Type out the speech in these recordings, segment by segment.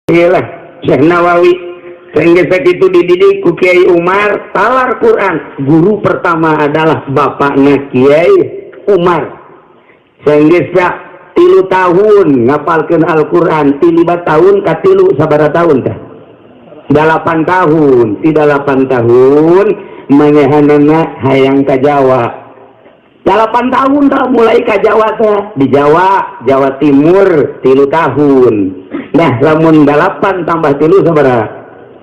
Iyalah Syekh Nawawi sehingga itu dididik ku Kiai Umar talar Quran. Guru pertama adalah bapaknya Kiai Umar. Sehingga 3 tahun ngapalkeun Al-Quran, 3 tahun ka 3 sabaraha tahun tah? 8 tahun. Tidak 8 tahun manehanana hayang ka Jawa. 8 tahun dah mulai ka Jawa teh. Di Jawa, Jawa Timur 3 tahun. Nah, lamun 8 tambah 3 sabaraha?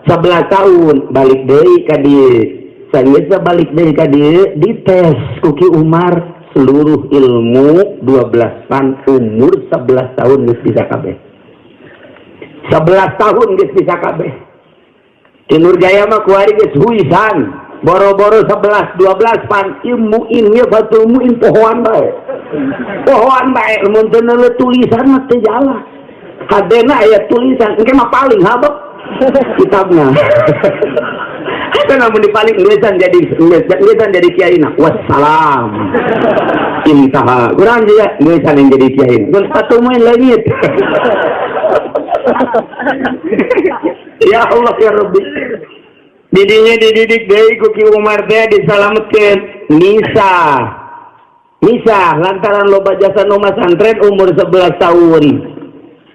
11 tahun balik deui ka dieu. Saeun balik deui ka dieu dites ku Ki Umar seluruh ilmu 12 pan umur 11 tahun geus bisa kabeh. 11 tahun geus bisa kabeh. Di Nurjaya mah kuari geus huisan. Boro-boro 11 12 pan ilmu ieu batul muin pohoan bae. Pohoan bae mun teu neuleut tulisan mah teu jalan. Hadena aya tulisan engke mah paling habek kitabna. Karena mun dipaling tulisan jadi kiai na. Wassalam. Intaha. Kurang dia tulisan yang jadi kiai. Mun satu main langit. Ya Allah ya Rabbi. Didinya dididik deui ku Ki Umar teh disalametkeun Nisa lantaran loba jasa nu masantren umur 11 tahun.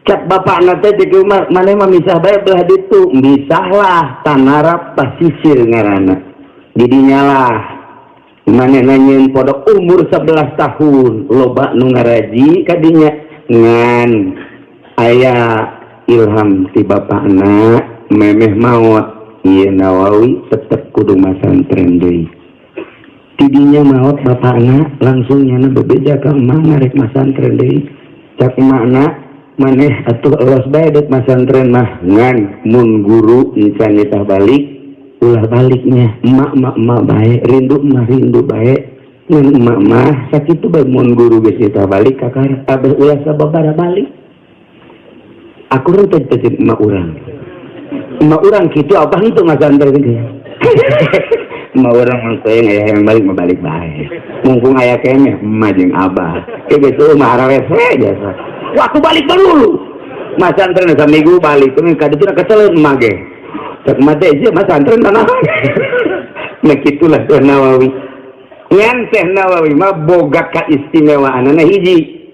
Cak bapakna teh Ki Umar, maneh mah misah bae belah ditu. Misahlah tanarap pasisir ngaranna. Didinya lah maneh nanyeun podok umur 11 tahun, loba nu ngaraji kadinya ngan aya ilham ti bapakna memeh maot. Ieu Nawawi tetep kudu masantren deui. Tidinya maot bapakna langsung nyana bebeja ka emah ngarek masantren deui. Cak emakna maneh atuh elos bae dek masantren mah ngan mun guru encan nyetah balik ulah baliknya emak bae rindu bae ngan emak mah sakitu bae mun guru geus nyetah balik kakar abah ulah sababaraha balik. Aku reuteut teh emak urang kitu apa itu masantren ge. Emak urang mah teh aya yang balik mah balik bae. Mumpung aya keneh emak jeung abah. Ge geus mah ararese jasa. Waktu balik dulu masantren saminggu balik kan kaditu kesel emak ge cek mah teh ieu masantren tanah nah kitulah Syekh Nawawi ngan Syekh Nawawi mah boga kaistimewaanna hiji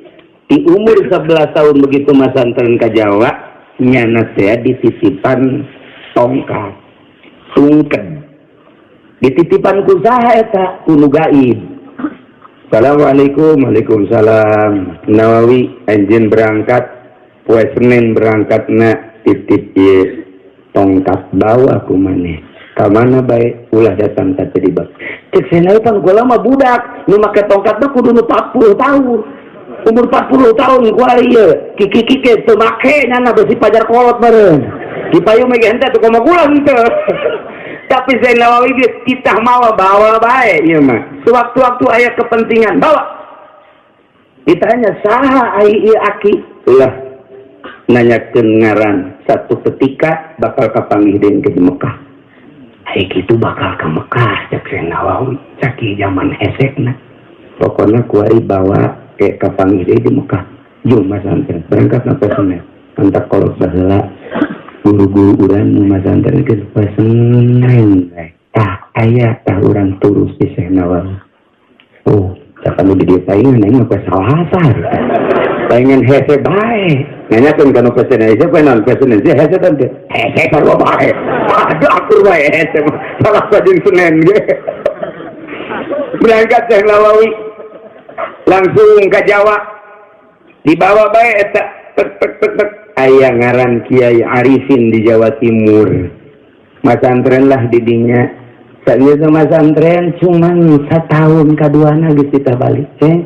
di umur 11 tahun begitu masantren ka Jawa nyana teh dititipan tongkat sungken dititipan ku saha eta ku nu gaib. Assalamualaikum. Waalaikumsalam. Nawawi anjeun berangkat poe Senin berangkatna titip ieu tongkat bawa ku maneh. Ka mana bae ulah datang ka terlibat. Cek cenah panggola mah budak nu make tongkat mah kudu 40 tahun. Umur 40 tahun ku ari ieu. Kiki-kiki teu make nyana besi pajar kolot bareng. Dipayung mege henteu teu komo gula henteu. Tapi Syekh Nawawi kita mawa bawa baik ya mah. Sewaktu-waktu aya kepentingan bawa. Ditanya saha ai ieu aki? Ulah nanyakeun ngaran. Satu ketika bakal kapanggih deui ke Mekah. Ai kitu bakal ka Mekah cek Syekh Nawawi. Caki zaman hesekna. Pokona kuari bawa ke kapanggih deui di Mekah. Jum masantren berangkat sampai Senin. Antak kolot baheula. Guru-guru urang nu masantren geus Senin tah aya tah urang turus di Syekh Nawawi. Oh, cak anu di dieu paingan aing mah salah asar. Paingan hese bae. Nanyakeun kana pesen Indonesia poe naon pesen Indonesia hese teh. Hese sarua bae. Aduh akur bae hese mah. Salah sajeng Senin ge. Berangkat Syekh Nawawi langsung ka Jawa. Dibawa bae eta tek aya ngaran Kiai Arifin di Jawa Timur. Masantren lah didinya. Saeun masantren cuman satahun kaduana geus kita balik teh.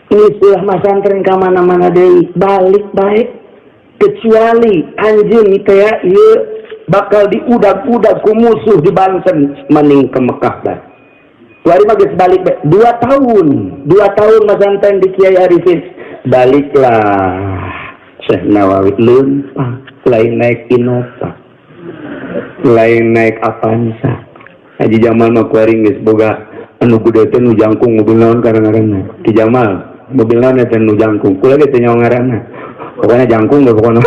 Istilah masantren ka mana-mana deui balik bae. Kecuali anjeun teh ieu bakal diudag-udag ku musuh di Banten mending ke Mekah dah. Kuari mah geus balik bae 2 tahun. 2 tahun masantren di Kiai Arifin. Baliklah Syekh Nawawi leumpah, lain naik Innova, lain naik Avanza. Haji Jamal mah kuaring geus boga anu gede teh nu jangkung mobil naon karang-karangna. Ki Jamal, mobil naon teh nu jangkung. Kula ge teh nyawa ngaranna. Pokona jangkung ge pokona.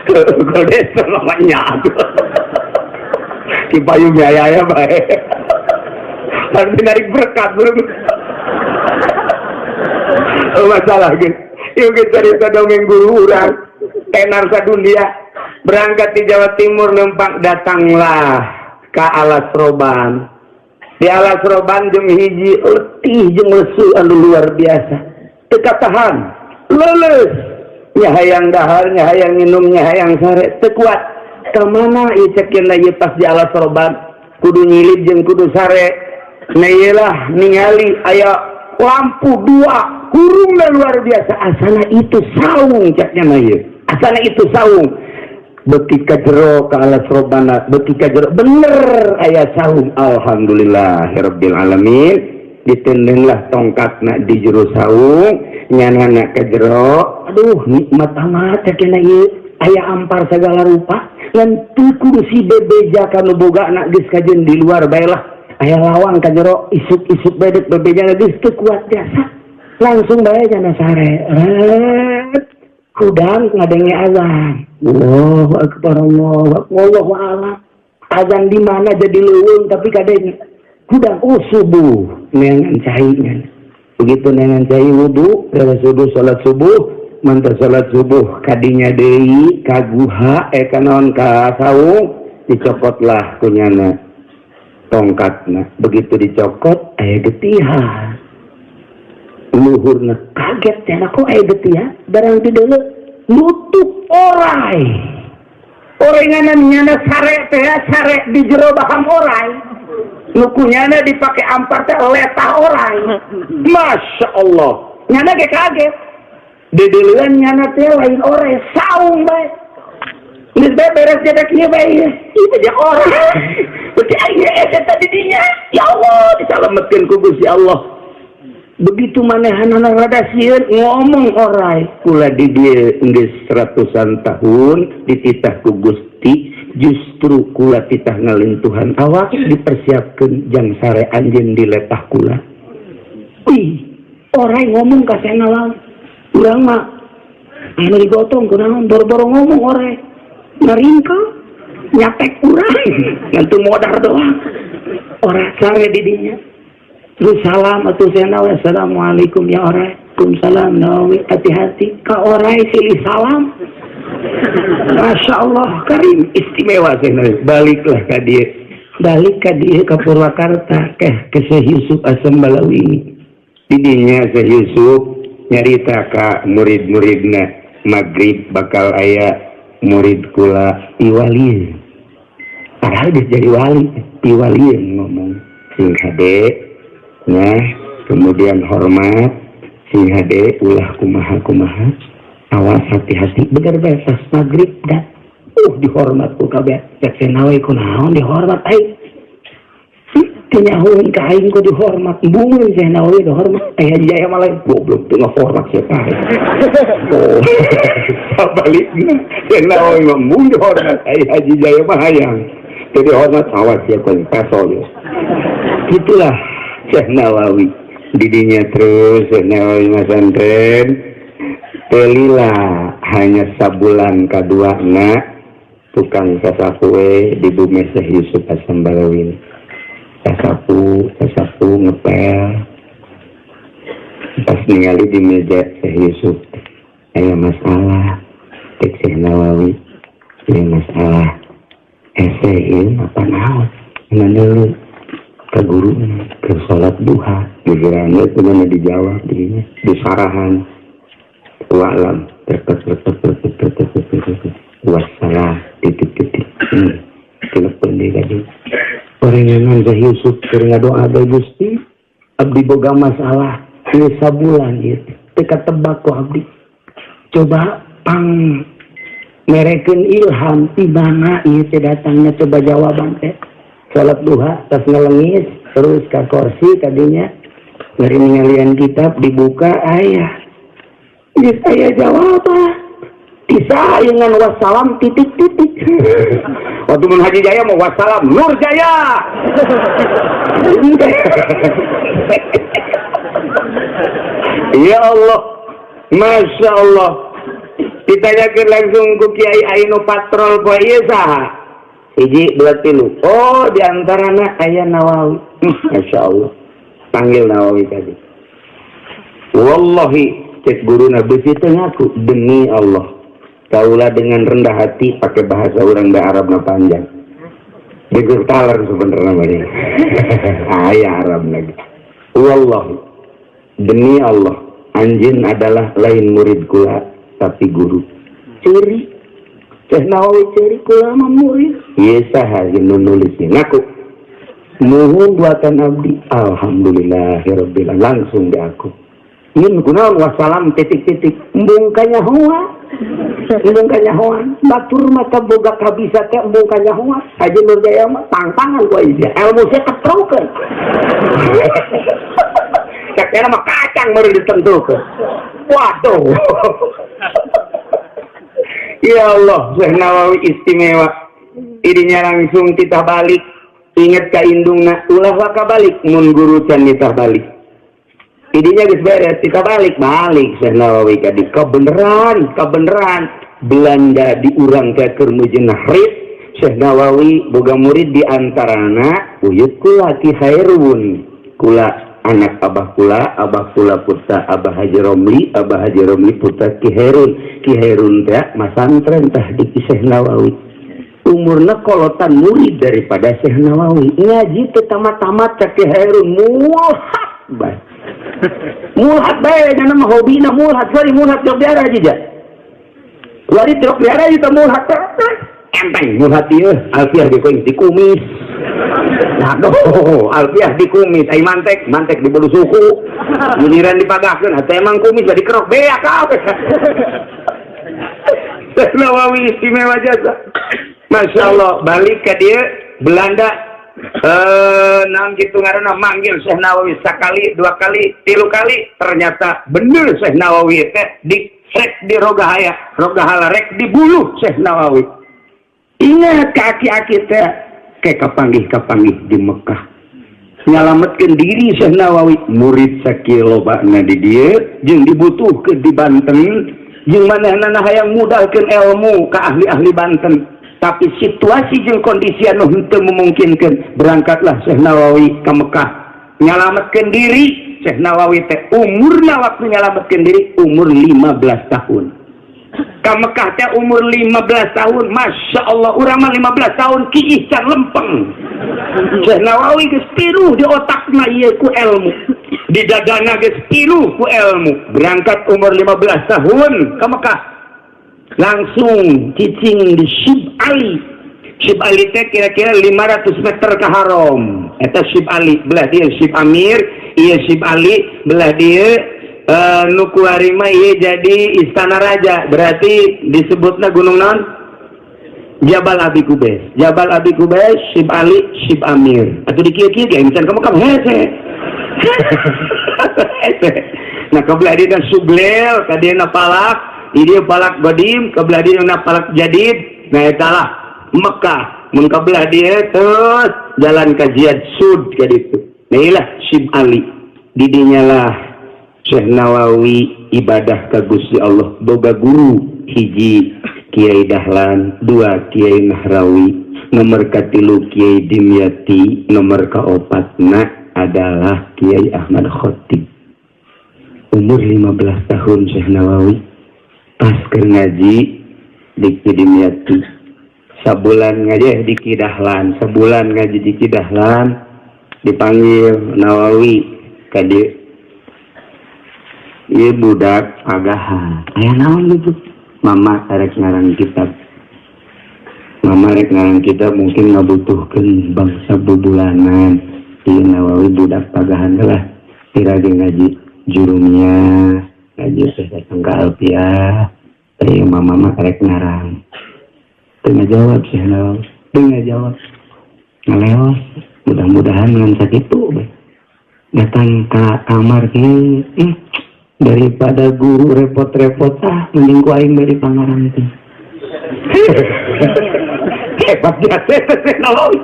Kode namanya Kipayu biaya ya baik. Harus narik berkat belum. Masalah gitu. Yuk kita cerita dongeng guru orang. Tenar sadunia berangkat di Jawa Timur numpak datanglah ke Alas Roban. Di Alas Roban jeung hiji letih jeung lesu anu luar biasa. Teka tahan, leles. Nya hayang dahar, nya hayang minum, nya hayang sare teu kuat. Ka mana ieu cekeuna ieu pas di Alas Roban kudu nyilid jeung kudu sare. Na ieulah ningali aya lampu dua kurungna luar biasa. Asana itu saung caknya na ieu. Asana itu saung. Beki ka jero ka Alas Robana, beki ka jero bener aya saung. Alhamdulillahirabbil alamin. Ditendenglah tongkatna di jero saung, nyanana ka jero. Aduh, nikmat amat cakna ieu. Aya ampar segala rupa. Ngan teu kudu si bebeja kanu bogana geus kajeun di luar bae lah. Aya lawang ka jero isuk-isuk bedek bebeja geus teu kuat biasa. Langsung bae jana sare. Kudang ngadenge azan. Allahu akbar, Allahu a'lam. Azan di mana jadi leuweung tapi kadenge kudang subuh neangan cainya. Begitu neangan cai wudu, beres wudu salat subuh, mantap salat subuh kadinya deui kaguha kanon ka saung dicopotlah kunyana tongkatna. Begitu dicokot aya getihan. Luhurna kaget cenah kok aya getihan barang di deuleu nutup orai. Orenganan nyana sare teh sare di jero baham orai. Nukunyana dipake ampar teh letah orai. Masya Allah. Nyana ge kaget. Di deuleuan nyana teh lain orai, saung bae. Geus bae beres jedak ieu bae. Ieu teh orai. Beuki aya eta tadi dinya. Ya Allah, disalametkeun ku Gusti Allah. Begitu manehanana rada sieun ngomong orai. Kula di dieu geus ratusan tahun dititah ku Gusti, justru kula titah ngalintuhan awak dipersiapkeun jang sare anjeun di letah kula. Ih, orai ngomong ka cenah lawan. Urang mah anu digotong kunaon boro-boro ngomong orai. Ngaringkel nyatek urang, ngantu modar doang. Ora sare di dinya. Terus salam atuh cenah assalamualaikum ya orai. Waalaikumsalam nawi hati-hati ka orai silih salam. Masya Allah karim istimewa cenah. Baliklah ka dieu. Balik ka dieu ka Purwakarta ke Syekh Yusuf Asam Balawi. Di dinya Syekh Yusuf nyarita ka murid-muridna magrib bakal aya murid kula iwali. Padahal dia jadi wali, iwali ngomong sing hade. Nah, kemudian hormat sing hade ulah kumaha awas hati-hati bener bae pas magrib dah dihormat ku kabeh cek nawe kunaon dihormat ai tinyahuin ka aing ku dihormat bungeun sih nawe dihormat aya jaya malah goblok teu ngahormat siapa oh sabalikna sih nawe ngomong dihormat ai haji jaya mah hayang teu dihormat awas siapa pasol gitulah Syekh Nawawi didinya terus Syekh Nawawi masantren telilah hanya sabulan kaduana tukang sasapu di bumi Syekh Yusuf Asam Balawi sasapu ngepel pas ningali di meja Syekh Yusuf aya masalah cek Syekh Nawawi aya masalah Syekh apa naon manelu ke guru ke sholat duha gilirannya itu mana dijawab dirinya disarahan wa'lam wassalam titik-titik telepon dia tadi orang Syekh Yusuf keur ngadoa bae Gusti abdi boga masalah geus sabulan ieu teka tebak ku abdi coba pang merekeun ilham ti mana ieu teh datangnya coba jawaban teh salat duha tas ngelengis terus ke kursi tadinya ngeri ningalian kitab dibuka ayah geus aya jawaban disaeungan wassalam titik-titik waktu mun Haji Jaya mau wassalam Nur Jaya ya Allah Masya Allah ditanyakeun langsung ku Kiai Aino patrol poe ieu saha? Hiji, dua, tilu. Oh, di antarana aya Nawawi. Masyaallah. Panggil Nawawi tadi. Wallahi, cek guruna beusi teh ngaku demi Allah. Kaulah dengan rendah hati pakai bahasa orang Arab na panjang. Begitu talar sebenarnya mah. Aya Arab lagi. Wallahi, demi Allah, anjeun adalah lain murid kula tapi guru. Curi. Syekh Nawawi curi kula mah murid. Ieu saha nu nulisnya ngaku. Nuhun buatan abdi. Alhamdulillahirabbil alamin. Langsung di aku. Yin kunaon wassalam titik-titik. Embung kanyahoa. Embung kanyahoa. Batur mata boga kabisa teh embung kanyahoa. Haji Nur Jaya mah tangtangan ku ieu. Ilmu saya ketrokeun. Kakek mah kacang baru ditentukeun. Waduh. Ya Allah, Syekh Nawawi istimewa. Idinya langsung kita balik. Ingat ka indungna, ulah waka balik mun guru can kita balik. Idinya geus beres, kita balik Syekh Nawawi kadi kebeneran belanja diurang ke keur mujeunah rit. Syekh Nawawi boga murid di antarana uyut kula Ki Hairun. Kula anak abah kula putra Abah Haji Romli putra Ki Hairun. Ki Hairun teh masantren teh di Syekh Nawawi. Umurna kolotan murid daripada Syekh Nawawi. Ngaji teh tamat-tamat Ki Hairun mulhat bae. Mulhat bae nya mah hobina mulhat, sorry mulhat jog daerah aja. Wari jog daerah itu mulhat. Enteng mulhat ieu, alfiah di kumis. Aduh, alfiah di kumis, ai mantek di bulu suku. Giliran dipagahkeun, hate emang kumis jadi kerok beak kabeh. Syekh Nawawi istimewa jasa. Masya Allah, balik ke dia Belanda. Nang gitu ngaranna manggil Syekh Nawawi sekali, dua kali, tilu kali. Ternyata bener Syekh Nawawi teh di rogahala rek di bulu Syekh Nawawi. Ingat kaki-kaki teh kayak kapanggih di Mekah. Nyalametkeun diri Syekh Nawawi, murid sakilobana di dieu jeung dibutuhkeun di Banten, jeung manehna hayang mudahkeun ilmu ka ahli-ahli Banten. Tapi situasi jeung kondisi anu henteu memungkinkeun, berangkatlah Syekh Nawawi ka Mekah. Nyalametkeun diri Syekh Nawawi teh umurna waktu nyalametkeun diri umur 15 tahun. Ka Mekah teh umur 15 tahun, Masya Allah, urang mah 15 tahun kiih can lempeng. Syekh Nawawi geus piruh di otakna ieu ku ilmu, di dadana geus piruh ku ilmu. Berangkat umur 15 tahun ka Mekah, langsung cicing di Syib Ali. Syib Ali teh kira-kira 500 meter ke haram. Eta Syib Ali, belah dia Syib Amir, ieu Syib Ali, belah dia nuku harima iya jadi istana raja, berarti disebutnya gunung naon? Jabal Abi Kubais. Jabal Abi Kubais, Syib Ali, Syib Amir. Atau di kieu-kieu ge misalkan kamu hese. Nah kebelah dia Suglel, kadieuna Palak, dia Palak Godim, kebelah dia Palak Jadid. Nah eta lah Mekah. Mun kebelah dia terus jalan ka Ziyad Sud ka ditu. Nah ilah Syib Ali. Didinya lah Syekh Nawawi ibadah ka Gusti Allah, boga guru hiji Kiai Dahlan, dua Kiai Nahrawi, nomor katilu Kiai Dimyati, nomor kaopatna adalah Kiai Ahmad Khotib. Umur 15 tahun Syekh Nawawi pas keur ngaji di Dimyati. Sabulan ngaji di Kidahlan, sebulan ngaji di Kidahlan, dipanggil Nawawi ka dieu. Iya budak pagahan. Ayah naon gitu. Mama rek ngarang kitab. Mama rek ngarang kitab mungkin ngabutuhkeun bangsa budulanan. Ieu Nawawi budak pagahan lah. Tira ngaji jurumnya, ngaji datang ka alfiah. Ieu mama rek ngarang. Teu jawab sih Nawawi. Teu jawab. Ngaleos. Mudah-mudahan ngan sakitu. Datang ke kamar kieu. Daripada guru repot-repot mending ku aing dari pangaran itu. Hebat biasa Nawawi.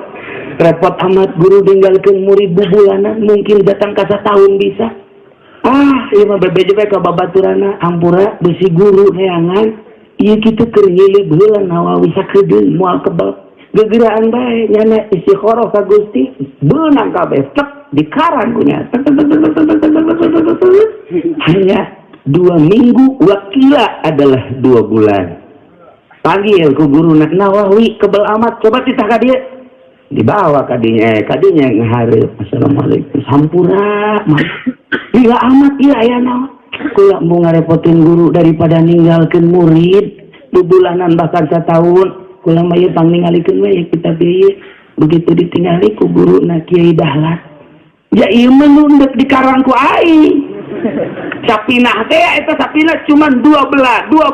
Repot amat guru tinggalkeun murid bubulanan, mungkin datang ka satahun bisa. Ieu mah bebeje bae ka babaturana ampura bisi guru neangan iya gitu kerjili bulan Nawawi sakedeung moal kebal gegeraan bae nyana istikharah ka Gusti beunang kabeh tek dikarang punya hanya 2 minggu wakila adalah 2 bulan panggil ku guru Nawawi kebal amat coba titah ka dia dibawa kadinya ngahareup assalamualaikum sampura gila amat ieu aya naon kula mau ngarepotin guru daripada ninggalkeun murid bubulanan bahkan setahun kula mah ieu pangningalikeun we kita bieu begitu ditinggali ku guru na Kiai Dahlan ya ieu menunduk di karangku aing sapinah teh eta sapinah cuma 2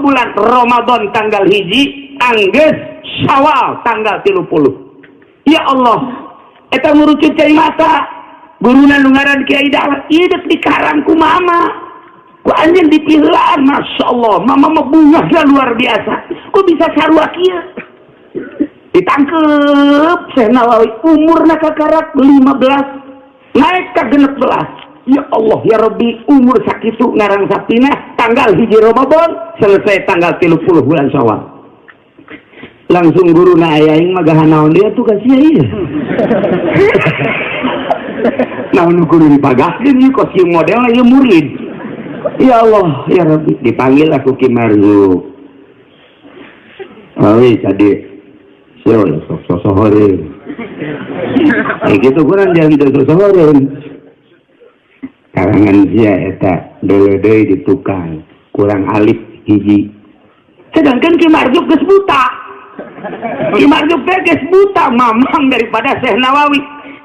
bulan Ramadan tanggal 1 anggeus Syawal tanggal 30 ya Allah eta ngurucut cai mata guruna nu ngaran Kiai Dahlan ieu di karangku mama ku anjeun dipilaan Masya Allah mama mah bungahna luar biasa kok bisa sarua kieu ditangkep Syekh Nawawi umurna kakarak 15 naik ka 16 ya Allah ya Rabbi umur sakitu ngarang sapinah tanggal 1 Ramadan selesai tanggal 30 bulan Syawal langsung guruna aya aing mah gahanaon dia tuh ka sia ieu naon kudu dipagahkeun ieu kos ieu model ieu murid ya Allah ya Rabbi dipanggil aku Ki Marzuq awi tadi yo sok-sosoreun gitu kurang jangan sok-sosoreun karangan sia eta deui di tukang kurang alif hiji sedangkan Ki Marzuq geus buta Ki Marzuq teh geus buta mamang daripada Syekh Nawawi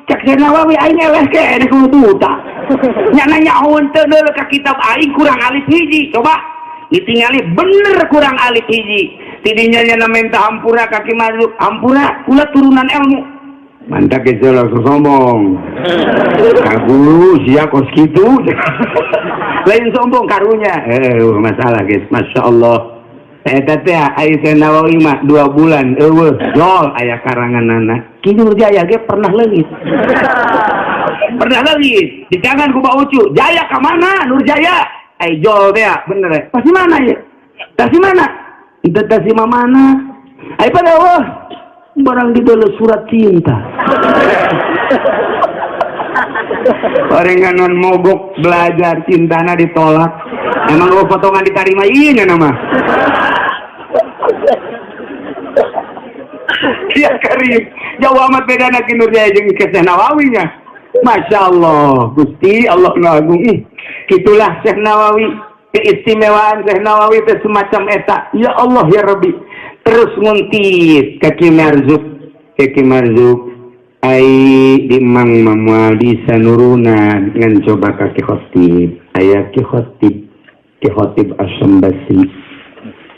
cek Syekh Nawawi aing eleh ke ku buta nya nanyaun teu deuleu ka kitab aing kurang alif hiji coba ditingali bener kurang alif hiji tidinya nya minta hampura ka Ki Marzuq hampura kula turunan ilmu mantap ge langsung sombong kagu sia kos kitu lain sombong karunya masalah guys Masya Allah eta teh Syekh Nawawi mah 2 bulan eueuh jol aya karanganana Ki Nurjaya ge pernah leungit dijangan ku Pak Ucu Jaya ka mana Nurjaya jol teh bener pasti mana ya tasi mana itu tasi mana ai pada Allah barang didol surat cinta Parenganon mogok belajar cintana ditolak emang lo potongan ditarima ini nama ya Karim jauh amat beda Ki Nurjaya jeung Syekh Nawawi nya Masya Allah Gusti Allah Agung gitulah Syekh Nawawi keistimewaan Syekh Nawawi itu semacam eta ya Allah ya Rabbi terus nguntit ke Ki Marzuq ai dimang mamual bisa nurunan dengan coba ka Ki Khotib aya Ki Khotib Asy-Syambasi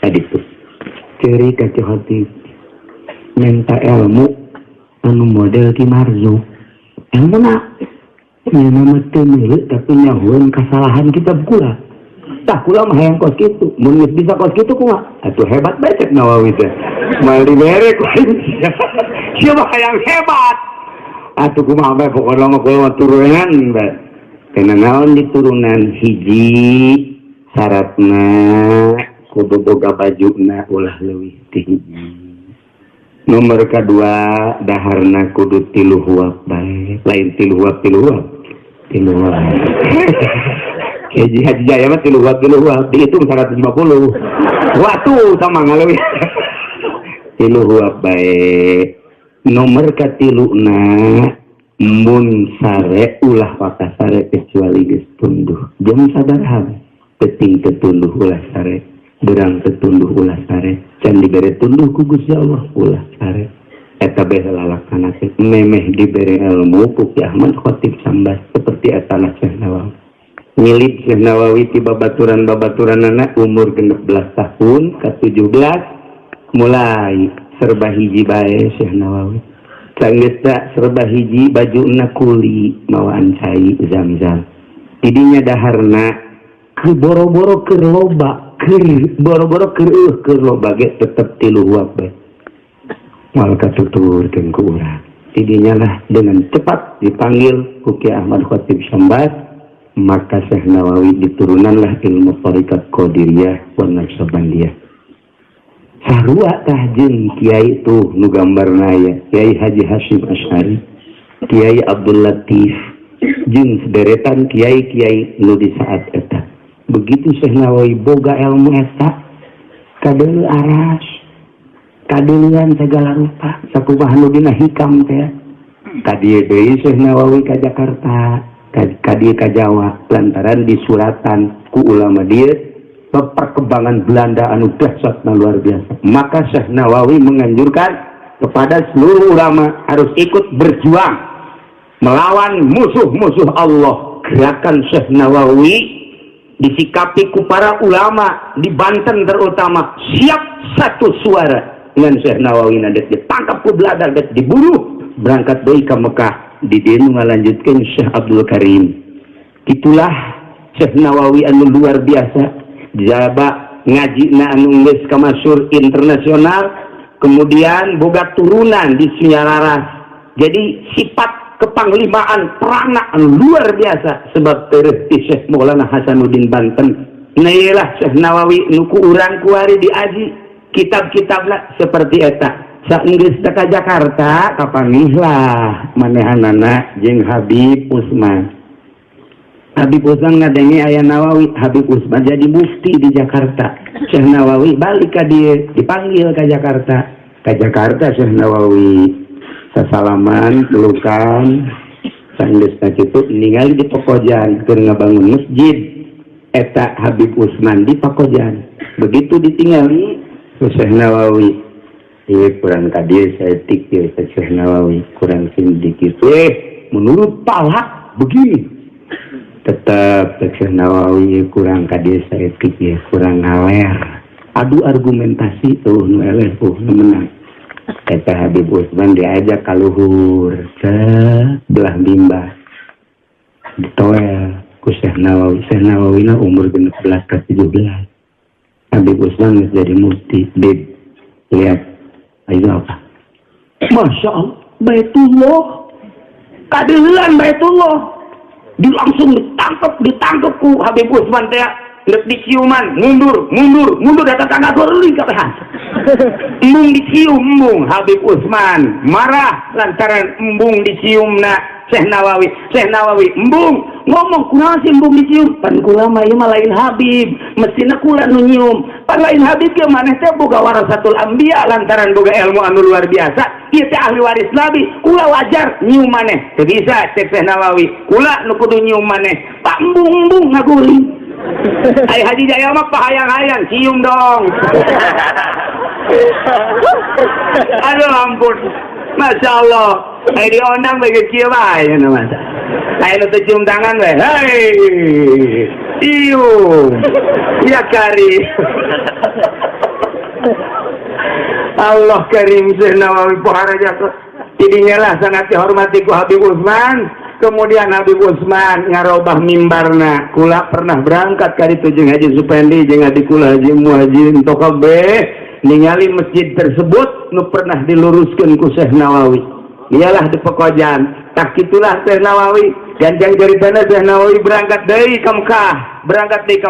aditu ceri ka Ki Khotib minta ilmu anu model Ki Marzuq ilmu na nama teu milu tapi nyahueun kesalahan kitab kula tah kula mah hayang kos kitu mun bisa kos kitu kumaha atuh hebat bae Syekh Nawawi teh mal dibere ku siapa hayang hebat atuh kumaha bae pokona mah kula turunan bae kana naon diturunan hiji syaratna kudu boga bajuna ulah leuwih ti hiji nomor kedua daharna kudu 3 huap bae lain 3 huap Haji Jaya mah 3 huap dihitung 150 waktu sama ngalewi 3 huap bae nomor katiluna mun sare ulah paka sare kecuali geus tunduh jam sabaraha penting tetunduh ulah sare berang tetunduh ulah sare can dibere tunduh ku Gusti Allah ulah sare eta bae lalakana memeh dibere ilmu ku Ki Ahmad Khotib Sambas seperti eta Syekh Nawawi milik Syekh Nawawi ti babaturan-babaturanana umur 16 tahun ke 17 mulai serba hiji bae Syekh Nawawi sanggeus serba hiji bajuna kuli mawaan cai Zam-Zam tidinya daharna keur boro-boro keur loba keur loba ge tetep 3 huap bae mal katuturkeun ku urang tidinya lah dengan cepat dipanggil ku Ki Ahmad Khotib Sambas maka Syekh Nawawi diturunanlah ilmu Thariqat Qadiriyah wa Naqsabandiyah sarua tah jeung kiai tuh nu gambarna aya Kiai Haji Hasyim Asy'ari, Kiai Abdul Latif jeung sederetan kiai-kiai nu di saat eta. Begitu Syekh Nawawi boga ilmu eta kadeuleu aras, kadeuleuan segala rupa sakumaha nu dina hikam teh. Ka dieu deui Syekh Nawawi ka Jakarta, ka dieu ka Jawa lantaran disuratan ku ulama dieu perkembangan Belanda anu dahsyatna luar biasa. Maka Syekh Nawawi menganjurkan kepada seluruh ulama harus ikut berjuang melawan musuh-musuh Allah. Gerakan Syekh Nawawi disikapi ku para ulama di Banten terutama siap satu suara dengan Syekh Nawawi nadet ditangkap ku Belanda dan dibunuh berangkat deui ka Mekah di dieu ngalanjutkeun Syekh Abdul Karim. Itulah Syekh Nawawi anu luar biasa. Jaba ngaji na anu geus kamasyhur internasional, kemudian boga turunan di Sunyalaras. Jadi sifat kepanglimaan perana anu luar biasa sebab teureus ti Syekh Maulana Hasanuddin Banten. Nailah Syekh Nawawi nu ku urang kuari diaji kitab-kitabna seperti eta. Saenggeus ka Jakarta kapanihlah manehanana jeung Habib Usman. Habib Usman ngadenge aya Nawawi, Habib Usman jadi mufti di Jakarta. Syekh Nawawi balik ka dieu, dipanggil ka Jakarta. Ka Jakarta Syekh Nawawi sasalaman, pelukan, saenggeus kitu ningali di Pakojan keur ngabangun masjid. Eta Habib Usman di Pakojan. Begitu ditingali Syekh Nawawi, ieu kurang ka dieu saeutik ieu Syekh Nawawi, kurang sedikit. Menurut Palak begini. Tetap Syekh Nawawi kurang ka dieu saeutik ya, kurang ngaler. Adu argumentasi tuh nu eleh tuh nu menang. Eta Habib Usman diajak ka luhur sebelah mimbah. Ditoel ku Syekh Nawawi. Syekh Nawawi na umur 16 ke 17. Habib Usman geus jadi mufti. Bib, lihat. Ayo apa? Masya Allah, Baitullah. Kadilan Baitullah. Langsung ditangkap ku Habib Usman teh lek diciuman mundur datang tangga gorling kabehan. Embung dicium embung Habib Usman marah lantaran embung diciumna Syekh Nawawi embung ngomong kunaon sih embung dicium pan kula mah ieu mah lain Habib mestina kula nu nyium pan lain Habib ge maneh teh boga warasatul anbiya lantaran boga ilmu anu luar biasa ieu teh ahli waris nabi kula wajar nyium maneh teu bisa cek Syekh Nawawi kula nu kudu nyium maneh pak embung ngaguling ai Haji Jaya mah pahayang-hayang cium dong. Aduh ampun, Masya Allah. Ai diondang bagi kieu bae na masa. Ai nu teu cium tangan we. Hei. Cium. Ya Karim. Allah Karim Syekh Nawawi pohara jatuh. Tidinya lah sangat dihormati ku Habib Usman. Kemudian Habib Usman ngarobah mimbarna. Kula pernah berangkat kali itu jeung Haji Supendi jeung adik kula Haji Muhajin Tokabe ningali masjid tersebut nu pernah diluruskeun ku Syekh Nawawi. Iyalah di Pekojan. Tak kitulah Syekh Nawawi. Ganjang ceritana Syekh Nawawi berangkat deui ka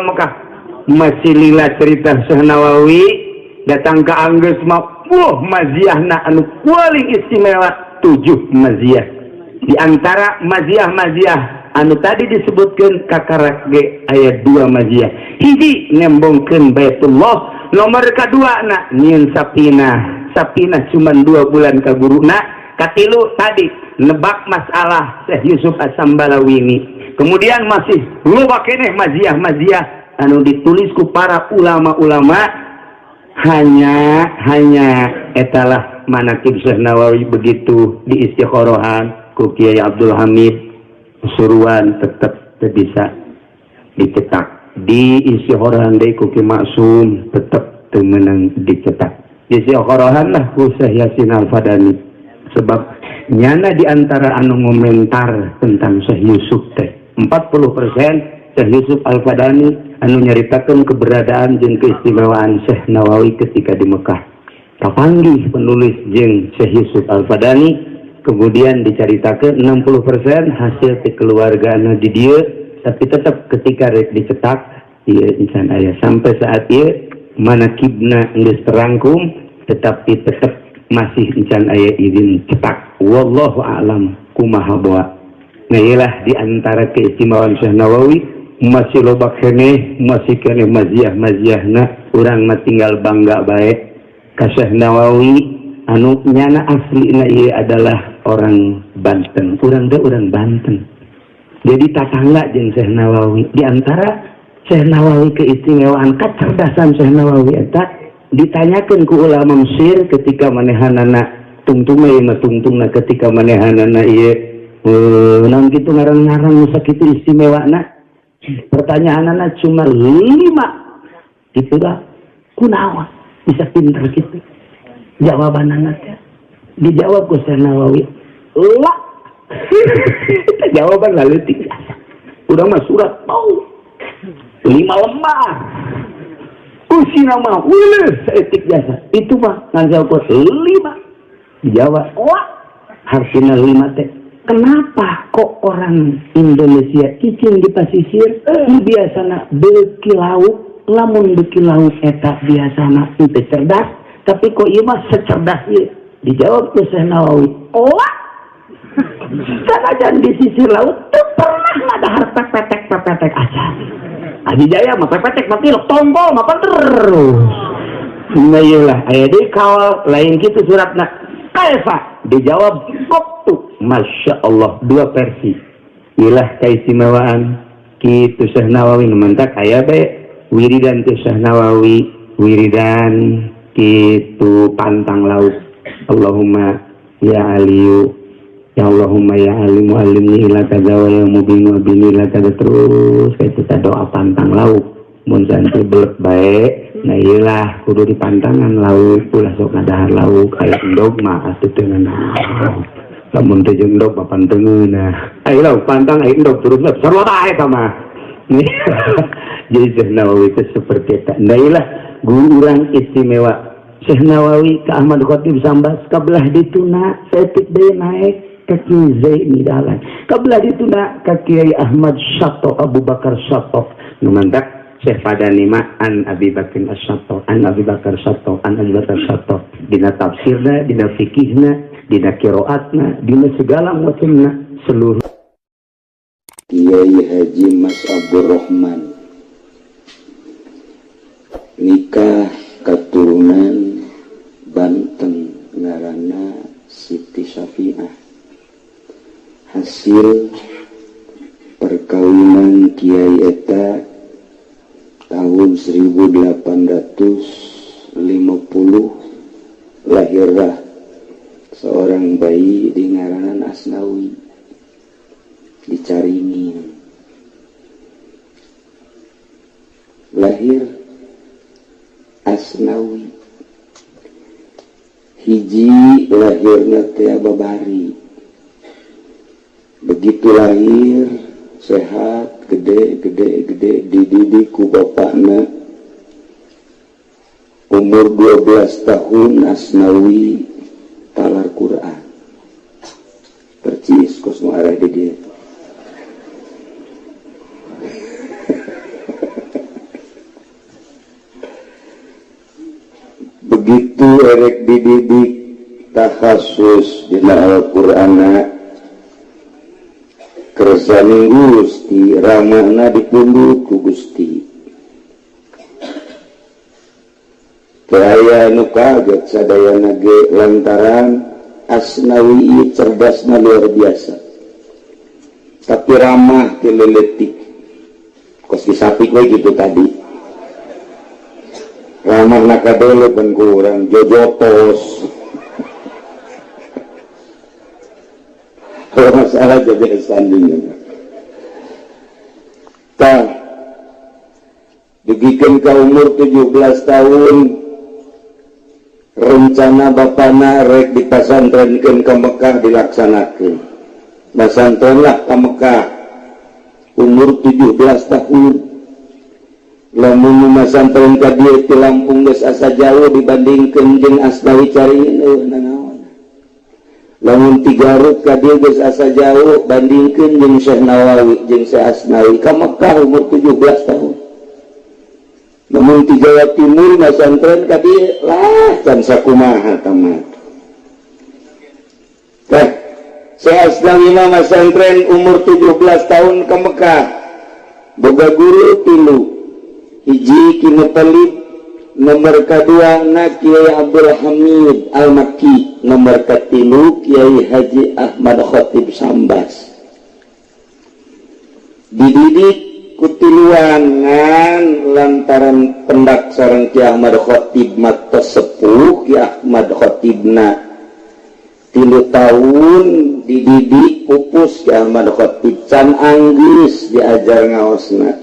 Mekah. Masih lila cerita Syekh Nawawi datang ke Anggeus mah maziahna anu paling istimewa 7 maziah. Di antara maziah-maziah anu tadi disebutkan kakarak ge aya 2 maziah. Hiji ngembongkeun Baitullah, nomor kedua na nyieun sapinah cuman 2 bulan ka guruna. Katilu tadi nebak masalah Syekh Yusuf As-Sambalawini. Kemudian masih loba keneh maziah-maziah anu ditulis ku para ulama-ulama hanya etalah manaqib Syekh Nawawi begitu di Istiqorohan ku Kiai Abdul Hamid Suruan tetap bisa dicetak di Istiqorohan deui ku Kiai Maksum tetap teu meunang dicetak di Istiqorohan lah ku Syekh Yasin Al-Fadani sebab nyana di antara anu ngomentar tentang Syekh Yusuf teh 40% Syekh Yusuf Al-Fadani anu nyaritakeun keberadaan jeung keistimewaan Syekh Nawawi ketika di Mekah. Kapanggih penulis jeung Syekh Yusuf Al-Fadani kemudian diceritakan 60% hasil kekeluargaan di dia, tapi tetap ketika dicetak dia insan ayah sampai saat dia manakibna geus terangkum tetapi tetap masih encan aya izin cetak. Wallahu a'lam kumaha bawa. Nah ialah diantara keistimewaan Syekh Nawawi masih loba keneh masih keneh maziah-maziahna urang mah tinggal bangga bae ka Syekh Nawawi anu nyana aslina ieu adalah orang Banten. Urang teh urang Banten. Jadi tatangga jeung Syekh Nawawi. Di antara Syekh Nawawi keistimewaan kecerdasan Syekh Nawawi eta ditanyakeun ku ulama Mesir ketika manehanana tungtungna ketika manehanana ieu naon kitu ngaran-ngaran nu sakitu istimewana. Pertanyaanana cuma 5. Gitu dah. Kunaon bisa pinter kitu? Jawabanana teh dijawab ku Syekh Nawawi. La. Jawaban leutik. Urang mah surat tau. 5 lembar. Usina mah weuleus etik jasa. Itu mah ngajawab 5. Dijawab, "Wah, hartina 5 teh. Kenapa kok orang Indonesia cicing di pasisir biasana beuki lauk, lamun beuki lauk eta biasana teu cerdas, tapi kok ieu mah secerdas ieu?" Dijawab ku Syekh Nawawi, "Wah, sanajan di sisir laut teu pernah ngadahar pepetek aja. Adi Jaya mah pepetek mati tombol mah terus." Nah iyalah aya deui kawal lain kitu suratna. Kaifa? Dijawab qattu. Masya Allah 2 versi. Iyalah keistimewaan kitu Syekh Nawawi mentak aya bae wiridan tu Syekh Nawawi wiridan kitu pantang laut. Allahumma ya aliyu ya Allahumma ya alimu alimni ila kaza wa ya mubinu abini ila kaza terus kayak kita doa pantang lauk mun santai belek baik. Nah iyalah kudu di pantangan lauk ulah sok ngadahar lauk aya endog mah atuh teu naon lamun teu jeung endog papan teungeuna aya lauk pantang aya endog terus sarua bae eta mah. Jadi Syekh Nawawi itu seperti itu. Nah iyalah guru urang istimewa Syekh Nawawi ke Ahmad Khatib Sambas kabelah dituna setik deui naik ke Kiai Zaini dalan. Kabelah dituna ke Kiai Ahmad Syato Abu Bakar Syato. Nu mantak Syekh Padani ma an Abi Bakar Syato, an Abi Bakar Syato, an Abi Bakar Syato. Dina tafsirna, dina fikihna, dina qiraatna, dina segala macamna seluruh. Kiai Haji Mas Abdurrahman nikah keturunan Banten ngaranna Siti Syafi'ah. Hasil perkawinan Kiai eta tahun 1850 lahirlah seorang bayi di ngaranan Asnawi di Caringin. Lahir Asnawi hiji lahirna teh babari. Begitu lahir sehat gede dididik ku bapakna. Umur 12 tahun Asnawi talar Quran. Percis kos nu arah di dia. Begitu erek dididik takhasus dina Al-Qur'ana kersani Gusti ramahna dipundhut ku Gusti. Kaya nu kaget sadayana ge lantaran Asnawi cerdasna luar biasa. Tapi ramah teh leuletik. Kos disapik we gitu tadi. Ramah nakadele kan kurang jojotos. Kalau masalah jadi sandingnya. Tah, dibikin ke umur 17 tahun, rencana bapana rek dipasantrenkeun ke Mekah dilaksanakeun. Pasantrenlah ke Mekah, umur 17 tahun. Lamun masantren ka dieu ti Lampung geus asa jauh dibandingkeun jeung Asnawi Caringin nanaon. Lamun ti Garut ka dieu geus asa jauh bandingkeun jeung Syekh Nawawi jeung Syekh Asnawi ka Mekah umur 17 tahun. namun di Jawa Timur masantren kadi lah can sakumaha tamat teh saya aslang imam masantren umur 17 tahun ke Mekah boga guru tilu hiji Kinu Talib nomor kedua na Kiai Abdul Hamid Al-Makki nomor ketilu Kiai Haji Ahmad Khatib Sambas dididik kutiluangan lantaran pendak sareng Ki Ahmad Khatib matos sepuh Ki Ahmad Khatibna 3 tahun dididik pupus Ki Ahmad Khatib can Anggris diajar ngaosna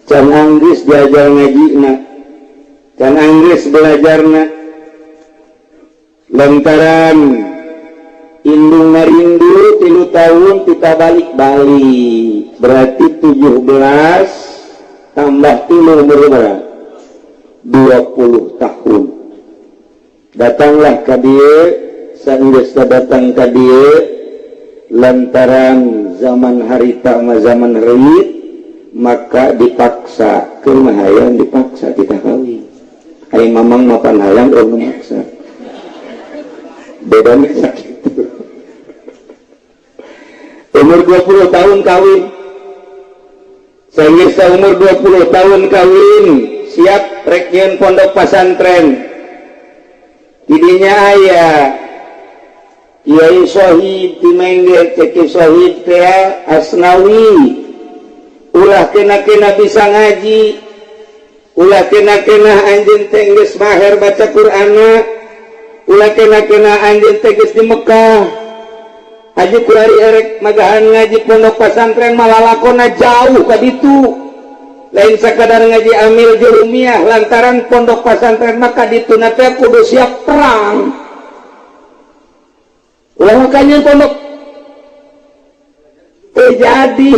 can Anggris diajar ngajina can Anggris belajarna lantaran indung ngarindu 3 tahun kita balik-balik berarti 17 tambah 3 berapa? 20 tahun datanglah ka dieu saenggeus datang ka dieu lantaran zaman harita mah zaman reuit maka dipaksa keun hayang dipaksa kita kawin ai mamang mapan hayang urang maksa bedana sakitu umur 20 tahun kawin saya umur 20 tahun kawin siap rek nyeun pondok pesantren didinya aya Kiai Sohib Timengge Ceki Sohib teh Asnawi ulah kena-kena bisa ngaji ulah kena-kena anjeun teh geus maher baca Qur'anna ulah kena-kena anjeun teh geus di Mekah Haji kulari erek magahan ngaji pondok pesantren malah lakona jauh ka ditu lain sakadar ngaji amil jurumiyah lantaran pondok pesantren maka ditu na teh kudu siap perang ulah makanya pondok terjadi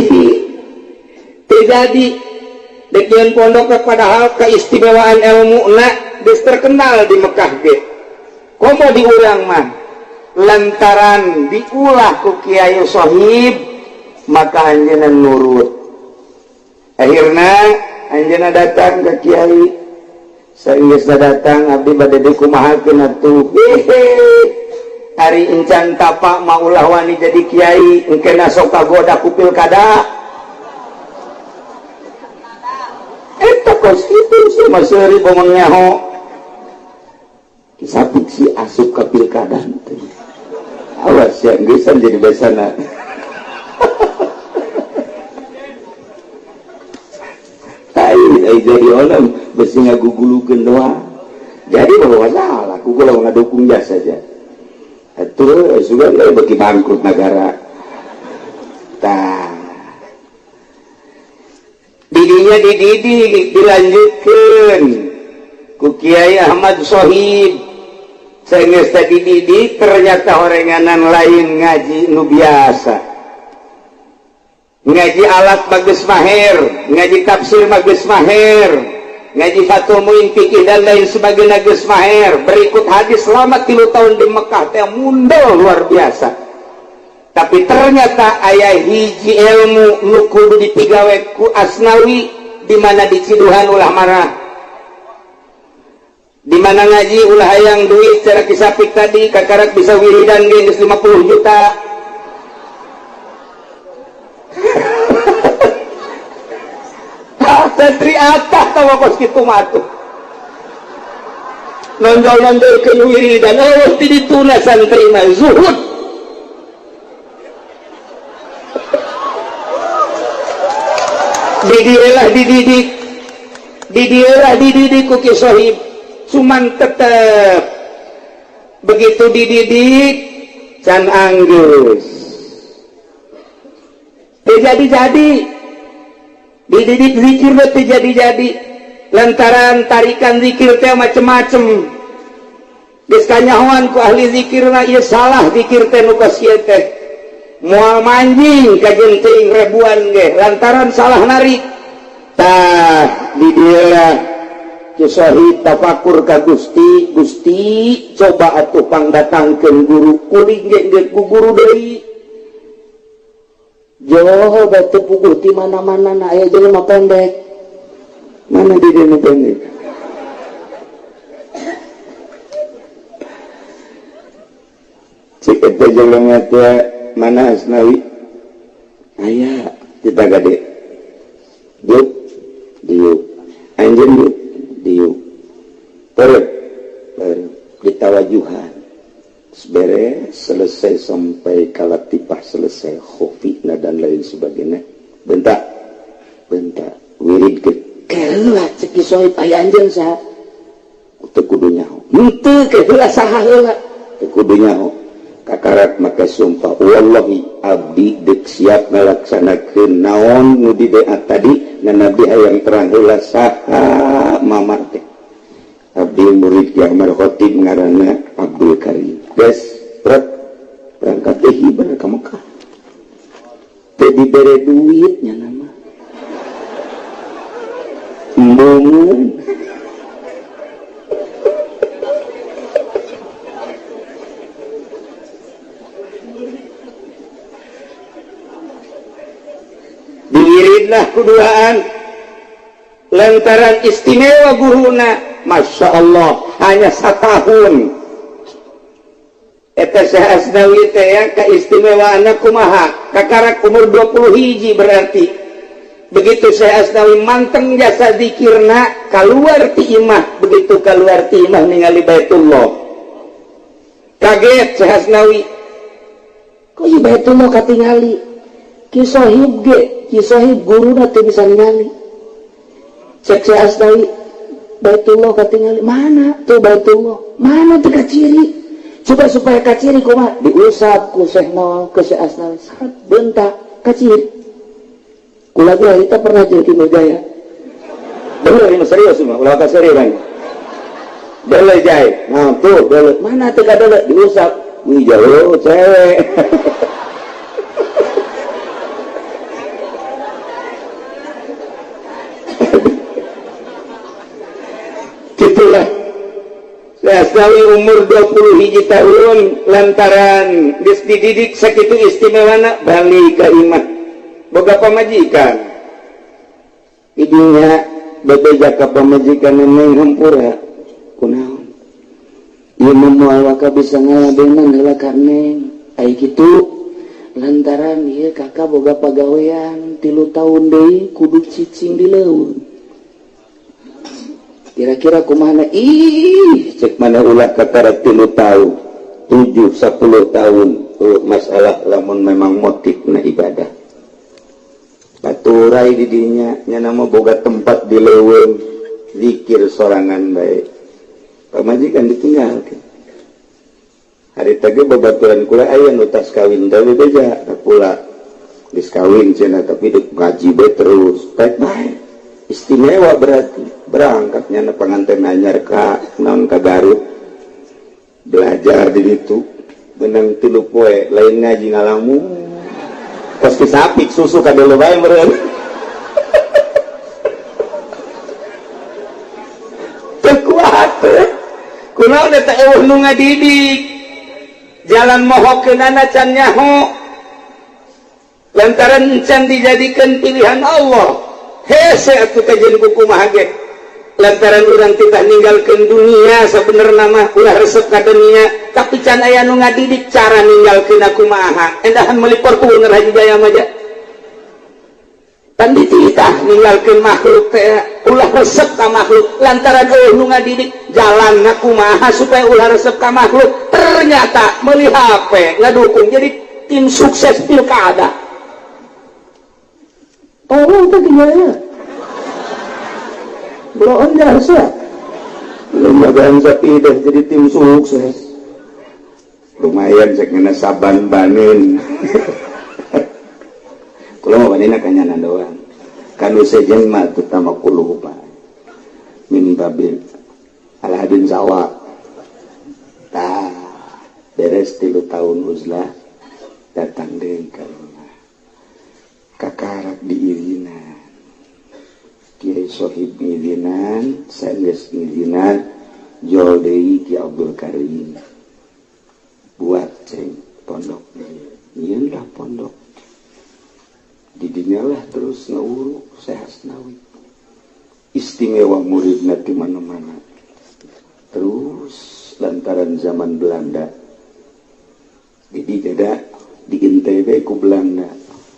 dek yen pondok padahal keistimewaan ilmu na geus terkenal di Mekah ge komo di urang mah lantaran diulah ku Kiai Sohib maka anjeunna nurut akhirna anjeunna datang ke Kiai saenggeus datang abdi bade dikumahakeun atuh hari encan tapak maulah wani jadi kiai engkena sok kagoda ku pilkada eta kos kitu sih maseuri bomong nyaho kisapik si asup ke pilkada teh awas ya gesan jadi besana ai jadi orang besi ngagugulukeun doang jadi bahwa salah ku kalau ngadukung jasa saja itu juga nggak bagi bangkrut negara tah didinya dididik dilanjutkan ku Kiai Ahmad Sohib saenggeus tadi dididik ternyata orenganan lain ngaji nu biasa ngaji alat bagus maher ngaji tafsir bagus maher ngaji fatul muin fikih dan lain sebagainya geus maher berikut hadis selama 3 tahun di Mekah teh mundul luar biasa tapi ternyata aya hiji ilmu nu kudu dipigawe ku Asnawi di mana diciduhan ulah marah di mana ngaji ulah hayang duit cara kisapik tadi kakarak bisa wiridan geus 50 juta santri atah tawa kos kitu mah atuh nonjol-nonjolkeun wiridan oh ti dituna santri mah zuhud dididik ku Ki Sohib cuman tetep begitu dididik can anggeus jadi dididik zikir teh jadi lantaran tarikan zikir teh macem-macem geus kanyahoan ku ahli zikirna ieu salah zikir teh nu kasieu teh moal manjing ka genting ribuan ge lantaran salah narik tah di dieu Ki Sohib tafakur ka Gusti coba atuh pangdatangkeun guru kuring ge ku guru deui jauh batu puguh di mana-mana na aya jelema pendek mana di dina bener cik eta jelema teh mana Asnawi aya kita gade diuk diuk anjeun diuk diuk perep ditawajuhan beres selesai sampai kalatipah selesai khofina dan lain sebagainya bentak wirid ke keula cek sohib aya anjeun saha teu kudu nyaho henteu keula saha heula teu kudu nyaho kakarak make sumpah wallahi abdi deuk siap ngalaksanakeun naon nu di doa tadi ngan nabi hayang terang heula saha mamar teh abdi murid Ki Ahmad Khotib ngaranna Abdul Karim guys berangkat deh ibadah ke Mekah teh dibere duitnya nama embungan diiridlah kuduaan lantaran istimewa guruna Masya Allah hanya 1 tahun eta Syekh Asnawi teh ya keistimewaanna kumaha kakarak umur 20 hiji berarti begitu Syekh Asnawi manteng jasa zikirna keluar ti imah begitu keluar ti imah ningali Baitullah kaget Syekh Asnawi kok ieu Baitullah katingali ki sahib guruna teu bisa ningali cek Syekh Asnawi Baitullah katingali mana tuh Baitullah mana teu kaciri coba supaya kaciri kumaha diusap ku Syekh Nawawi ke Syekh Asnawi saat bentak kaciri kula ge kita pernah jadi Mujaya bener ini serius mah ulah kaseri kan dele jai nah tuh dele mana teu kadele diusap ih jauh cewek gitulah Asnawi umur 20 hiji tahun lantaran geus dididik sakitu istimewana bali ka imah boga pamajikan idinya bebeja ka pamajikan neng hampura kunaon ieu moal waka bisa ngaladenan heula ka neng ai kitu lantaran ieu kakak boga pagawean 3 tahun deui kudu cicing di leuweung kira-kira kumana cek mana ulah kakara 3 tahun 7-10 tahun masalah lamun memang motifna ibadah baturai didinya nyana mah boga tempat di leuweung zikir sorangan bae pamajikan ditinggalkeun hari tadi babaturan kula aya nu tas kawin teh beja pula geus kawin cenah tapi ngaji bae terus baik-baik istimewa berarti berangkatnya na pengantin anyar ka naon ka Garut belajar di ditu benang 3 poe lain ngaji ngalamu kos kisapik susu ka dulu bae meureun teu kuat kunaon eta eueuh nu ngadidik jalan mohokeunana can nyaho lantaran can dijadikeun pilihan Allah hese atuh kajian kumaha ge lantaran urang titah ninggalkeun dunia sabenerna mah ulah resep ka dunia tapi can aya nu ngadidik cara ninggalkeun kumaha endahan meuli portuner Haji Jaya mah tan dititah ninggalkeun makhluk teh ulah resep ka makhluk lantaran nu ngadidik jalanna kumaha supaya ulah resep ka makhluk ternyata meuli HP ngadukung jadi tim sukses pilkada tolong teh gimana belum jasa belum bagan sapidah jadi tim sukses lumayan cek ngena saban banin kalau mau banina kanyanan doang kanu sejen mah terutama kuluh pak min babil alhadin sawak tah beres 3 tahun uzlah datang deh ke rumah kakarak diirinan Kiai Sohib ngidinan, Sangges ngidinan, jual deui Ki Abdul Karim. Buat ceng pondok. Iyalah pondok. Didinyalah terus nguruk Syekh Asnawi. istimewa muridna di mana-mana. Terus lantaran zaman Belanda, jadi ada di NTB ku Belanda,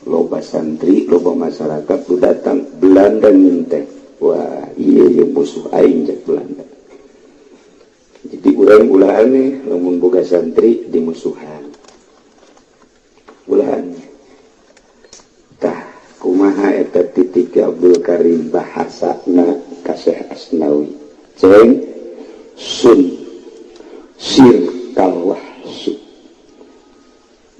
loba santri, loba masyarakat tu datang Belanda nyenteh. Wah, iya yang musuh aing jak Belanda. Jadi urang ulah aneh, lamun boga santri di musuhan. Ulah aneh. Tah, kumaha eta titik Abdul Karim bahasana ka Syekh Asnawi. Ceng sun sir kalwahsu.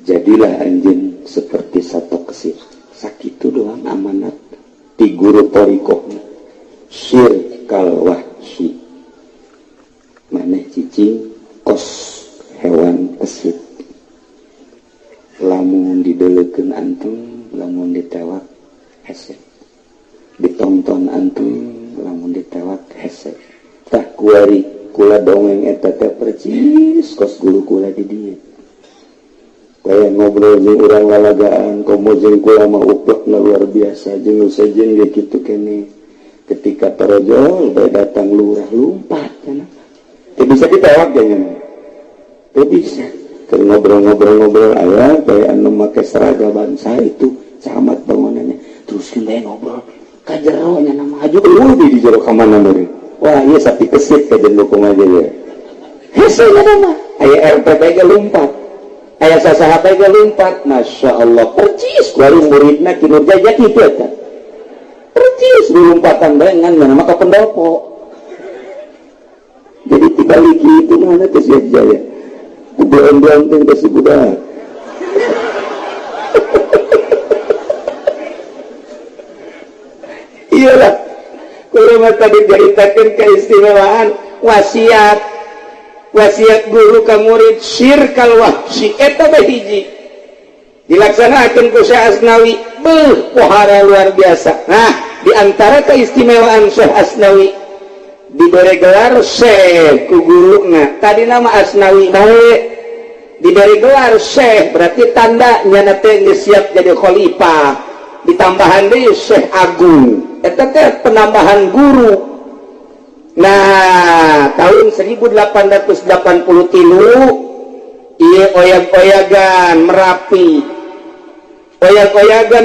Jadilah anjeun seperti satu kesir. Sakitu doang amanat di guru torikohna. Sir kalwahsu. Maneh cicing kos hewan kesit. Lamun didelekeun antum, lamun ditewak hese. Ditonton antum, lamun ditewak hese. Tah kuari kula dongeng eta teh percis kos guru kula di dieu. Kaya ngobrol jeung urang lalagaan, komo jeung kula mah uplekna luar biasa jeung sejen ge kitu keneh. Ketika tarojol bae datang lurah lumpat cenah. Teu bisa ditewak jangan. Teu bisa. Keur ngobrol-ngobrol aya bae anu make seragaban saha itu camat bangunannya. Teruskeun bae ngobrol ka jero nya nama aju di jero ka mana meureun. Wah, ieu sapi kesit ka jeung dukung aja ya. Hese nya nama. Aya RT bae ge lumpat. Aya sasaha bae ge lumpat. Masyaallah percis kuari muridna kinerja kitu eta. Percis lumpatan bae ngan nama ka pendopo. Jadi dibalik itu mana tuh siap jaya bulan-bulan tuh kasih budak iyalah kalau mata diceritakan keistimewaan wasiat guru ka murid syirkal wahsi eta bahiji dilaksanakan ku Syekh Asnawi pohara luar biasa. Nah diantara keistimewaan Syekh Asnawi diberi gelar Syekh ku guruna tadi nama Asnawi bae diberi gelar Syekh berarti tanda nyana teh geus siap jadi khalifah ditambahan deui Syekh Agung eta teh penambahan guru. Nah tahun 1883 ieu oyag-oyagan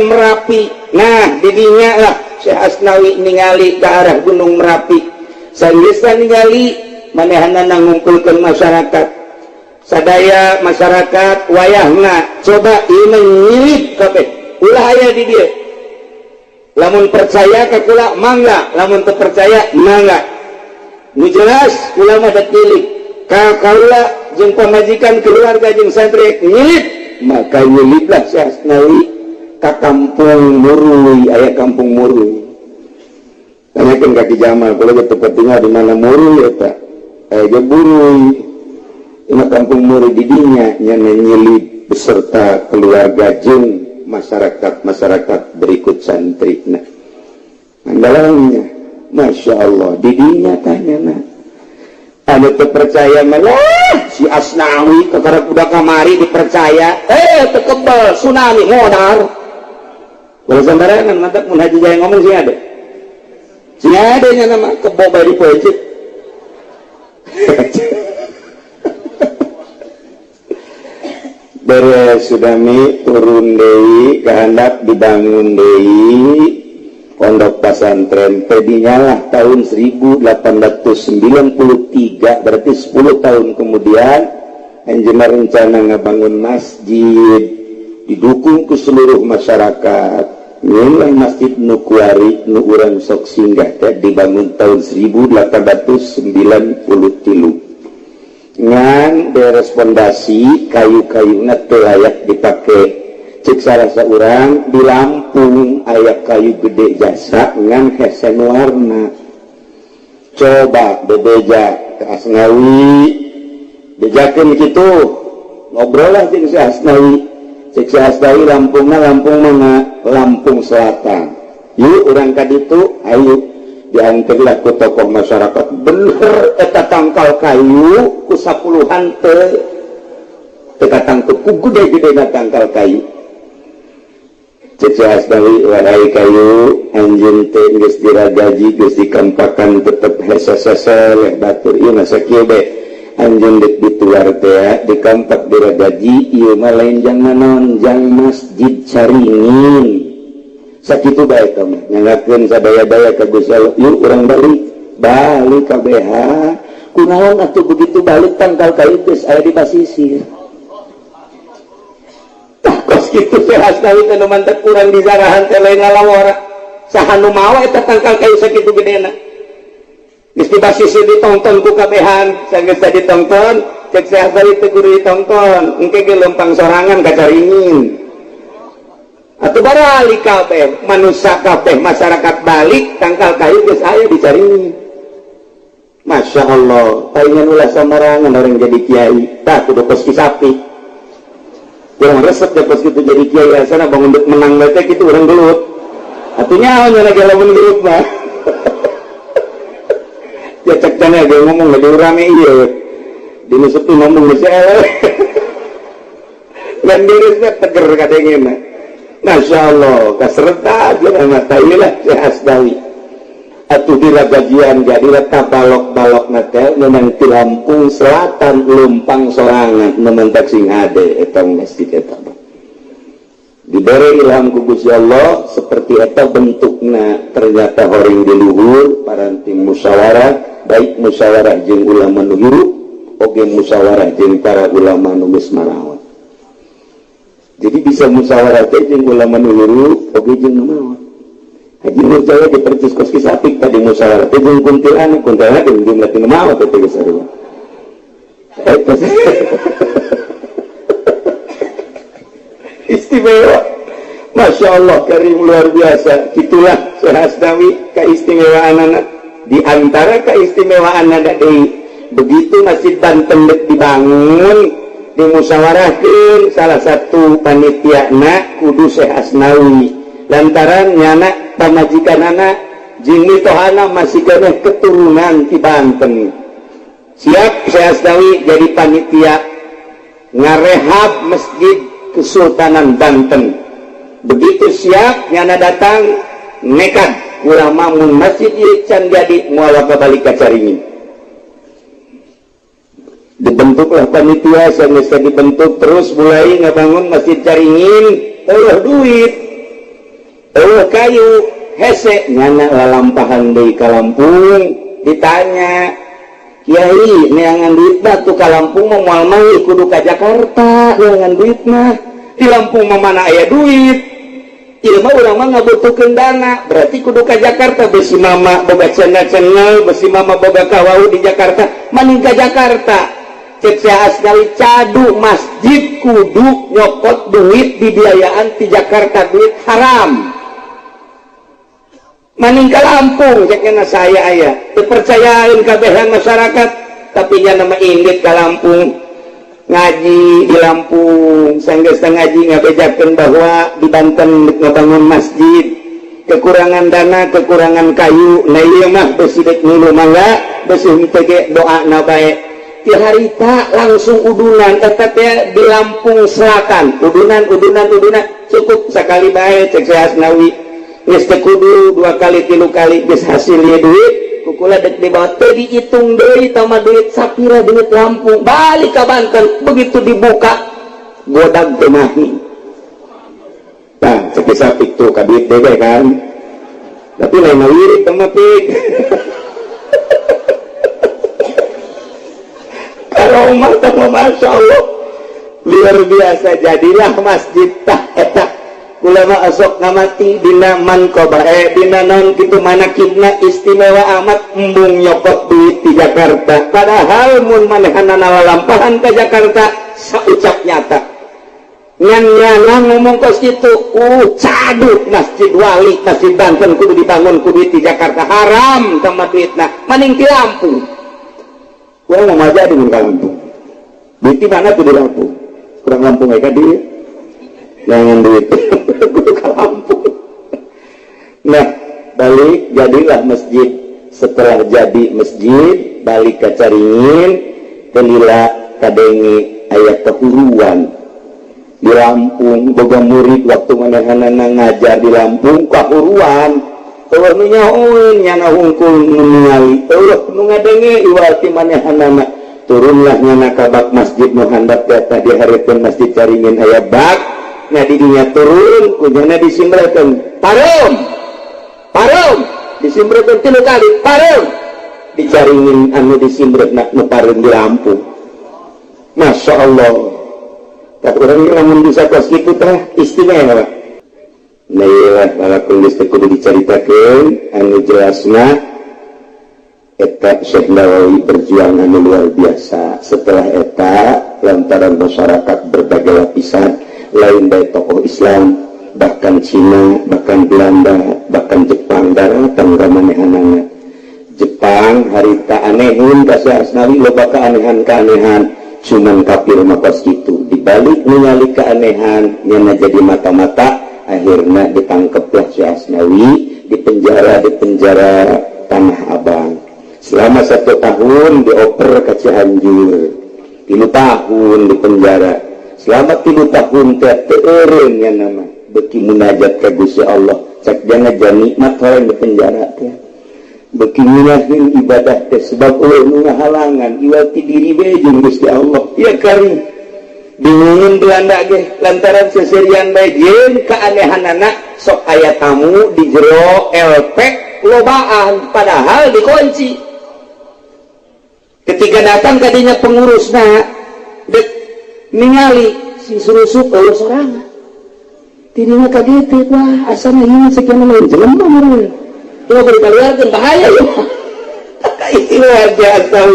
Merapi nah didinya lah Syekh Asnawi ningali ke arah Gunung Merapi. Sanggisa ningali manehana ngumpulkeun masyarakat sadaya masyarakat wayahna coba ieu nyilip kabeh ulah aya di dieu lamun percaya ka kula mangga lamun teu percaya mangga nu jelas kula mah dak nyilip ka kaula jeung pamajikan keluarga jeung santri nyilip maka nyiliplah Syekh Asnawi ka kampung Muruy aya kampung Muruy. Tanyakan kaki Jamal, kalau kita tinggal di mana Muruy ya tak? Ayo Buruy, ini kampung Muruy didinya, nyana nyilip beserta keluarga jeng masyarakat berikut santri. Nah, andalangnya, masya Allah, didinya tanya nah, ada terpercaya malah si Asnawi kekara udah kamari dipercaya, tekebal tsunami modal. Kalau sembarangan mantap mun haji jaya ngomong sih ada. Si adanya nama keboba di pojok beres sudami turun deui kehendak dibangun deui pondok pesantren tadinya lah tahun 1893 berarti 10 tahun kemudian anjeunna rencana ngabangun masjid didukung ke seluruh masyarakat. Nilai masjid nu kuari nu urang sok singgah teh dibangun tahun 1893 ngan beres pondasi kayu-kayuna teu layak dipake cek sarasa urang di Lampung aya kayu gede jasa ngan hese warna coba bebeja ke Asnawi bejakeun kitu ngobrol lah jeung si Asnawi. Cek si Asnawi Lampungna Lampung mana Lampung Selatan. Yuk orang kaditu ayo diantarlah ku tokoh masyarakat bener eta tangkal kayu ku 10-an teu katang ku gede-gedena tangkal kayu. Cecahas dari wahai kayu anjing teh geus diragaji geus dikampakan tetep hese-hese leh batur ieu masa kieu be anjeun dek ditular teh dikampak diragaji ieu mah lain jang naon jang masjid caringin sakitu bae kamu nyangakeun sadaya-daya ka Gusti Allah yuk urang balik KBH kunaon atuh begitu balik tangkal kayu geus aya di basisir kos kitu teh asnawi teh nu mantep urang di zarahan teh lain ngalawara saha nu mawa eta tangkal kayu sakitu gedena geus di basisir ditonton ku kabehan sanggeus ditonton cek sehat bari teh kudu ditonton engke ge lempang sorangan kacaringin atuh barali kabeh manusia kabeh masyarakat balik tangkal kayu geus aya dicaringin. Masya Allah palingan ulah samarangan orang jadi kiai tah kudu kos sapi kurang resep deh kos kitu jadi kiai asana bangun dek menang bae kitu urang gelut atunya nya lagi lamun gelut mah ya cek cenah ge ngomong lagi urang ieu dinu sepi ngomong geus eleh lan dirisna teger kadengena. Masya Allah kasreta aja mata inilah Asdawi atuh diragajian jadilah tabalok-balok natel memang di Lampung Selatan lumpang sorangan mementak sing hade etang masjid eta diberi ilham ku Gusti Allah seperti eta bentukna ternyata horing di luhur paranting musyawarah baik musyawarah jeung ulama nu hirup oge musyawarah jeung para ulama nu geus marawat jadi bisa musyawarah teh jeung ulama nu hirup oge jeung nu marawat Haji Nur Jaya dipercis kos kisapik tadi musyawarah teh jeung kuntilanak jeung jumlah tinu mawa teh geus sarua. Istimewa. Masya Allah karim luar biasa. Itulah Syekh Asnawi keistimewaanana di antara keistimewaanana deui begitu Masjid Banten dibangun dimusyawarahkeun salah satu panitiana kudu Syekh Asnawi lantaran nyana pamajikanana jeung mitohana masih keneh keturunan di Banten siap Syekh Asnawi jadi panitia ngarehab Masjid Kesultanan Banten begitu siap nyana datang nekat urang mamun masjid ieu can jadi moal balik ka Caringin dibentuklah panitia sanes dibentuk terus mulai ngabangun Masjid Caringin duit kayu hese nyana lalampahan deui ka Lampung ditanya Kiai neangan duit batu ka Lampung moal mah kudu ka Jakarta neangan duit mah di Lampung mah mana aya duit ieu mah urang mah ngabutuhkeun dana berarti kudu ka Jakarta besi mama boga channel besi mama boga kawau di Jakarta maning ka Jakarta cek Syekh Asnawi cadu masjid kudu nyokot duit dibiayaan di Jakarta duit haram maning ka Lampung cekna saya aya dipercayain kabehan masyarakat tapi nya nama indit ka Lampung ngaji di Lampung sanggeus ngaji ngabejakeun bahwa di Banten ngabangun masjid kekurangan dana kekurangan kayu nah ieu mah besi dek nulu mangga besi teh doana bae ti harita langsung udunan eta teh di Lampung Selatan udunan cukup sakali bae cek Syekh Asnawi geus teu kudu 2 kali 3 kali geus hasil ieu duit kukula dek dibawa teh dihitung deui tama duit sapira duit Lampung balik ka Banten begitu dibuka godag teh mahi tah cek sapik tuh ka duit dewe kan tapi lain wirid tama pik kalau umat tama Masya Allah luar biasa jadilah masjid tah eta ulama asok ngamati dina manqobah dina non kitu manakibna istimewa amat embung nyokot duit di Jakarta padahal mun manehana lalampahan ke Jakarta saucap nyata nyana ngomong kos kitu cadu masjid wali masjid Banten kudu dibangun ku duit di Jakarta haram sama duitna maning di Lampung urang mah jadi mun ka Lampung duit di mana tuh di Lampung kurang Lampung aya ka dieu jangan duit kudu ka Lampung. Nah balik jadilah masjid setelah jadi masjid balik ke Caringin kelila kadengi ayat kehuruan di Lampung boga murid waktu manehana ngajar di Lampung kahuruan eueuh nu nyahoeun nyana hungkul nu ningali eueuh nu ngadenge iwati manehana turunlah nyana ka bak masjid nu handap eta di hareupeun masjid Caringin aya bak ngadi dinya turun kunyana disimrekeun pareum disimrekeun 3 kali pareum dicaringin anu disimretna nu pareum di Lampung. Masya Allah tak orang yang bisa kos itu teh istimewa. Nah iyalah walaupun geus teu kudu dicaritakeun anu jelasna eta Syekh Nawawi berjuang anu luar biasa. Setelah eta lantaran masyarakat berbagai lapisan lain dari tokoh Islam bahkan Cina, bahkan Belanda, bahkan Jepang datang ka manehanana. Jepang harita anehun ka Syekh Asnawi loba keanehan-keanehan cuman kafir makos gitu dibalik ningali keanehan nyana jadi mata-mata akhirnya ditangkaplah Syekh Asnawi di penjara Tanah Abang selama 1 tahun dioper ke Cianjur 3 tahun di penjara selama 3 tahun teu eureun nya nama beki munajat ka Gusti Allah cek jangan nikmat horeang di penjara teh beki minahin ibadah teh sebab ulun nu ngahalangan iwati diri we jeung Gusti Allah ya karim bingung Belanda ge lantaran seserian bae jeung keanehanana sok aya tamu di jero LP lobaan padahal dikunci ketika datang ka dinya pengurusna dek ningali si surusup eueuh sorangan dirinya kaget wah asana ieu sekian lain jelema meureun kalau berkeluarga bahaya ya itu luar biasa.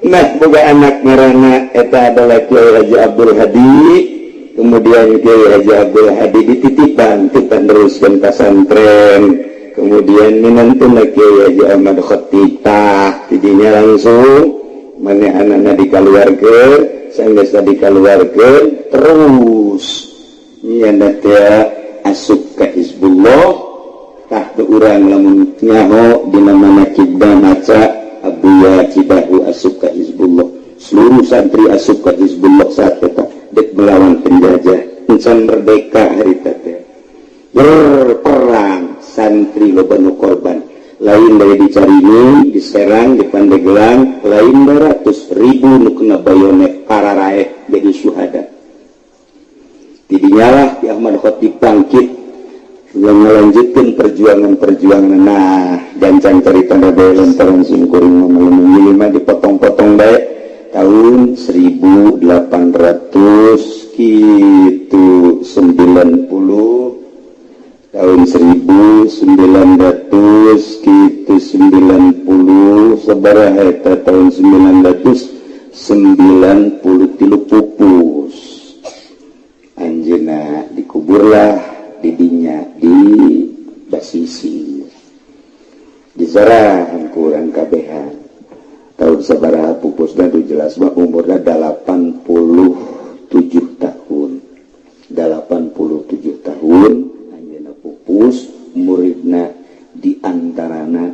Nah boga anak ngarana eta adalah Kiai Haji Abdul Hadi kemudian Kiai Haji Abdul Hadi dititipan kita teruskan pesantren kemudian minantuna Kiai Haji Ahmad Khatibah tidinya langsung manehana dikaluarkeun sanggeus dikaluarkeun terus nyana teh asup ka Hizbullah tahtu urang lamun nyaho dina mana kibda maca abuya cibahu asup ka Hizbullah seluruh santri asup ka Hizbullah saat eta dek melawan penjajah encan merdeka harita teh berperang santri loba nu korban lain dari dicarini diserang di Pandeglang lain 200.000 nu kena bayonet pararae jadi syuhada tidinyalah Ki Ahmad Khatib bangkit yang melanjutkan perjuangan nah gancang cerita dari lantaran singkuring malam dipotong-potong baik tahun 1800 gitu 90 tahun 1900 gitu 90 sabaraha eta tahun 1993 pupus anjeunna dikuburlah didinya di Basisi di Zarahan kurang kabehan tahun sabaraha pupusna tu jelas mah umurna 87 tahun anjeunna pupus muridna di antarana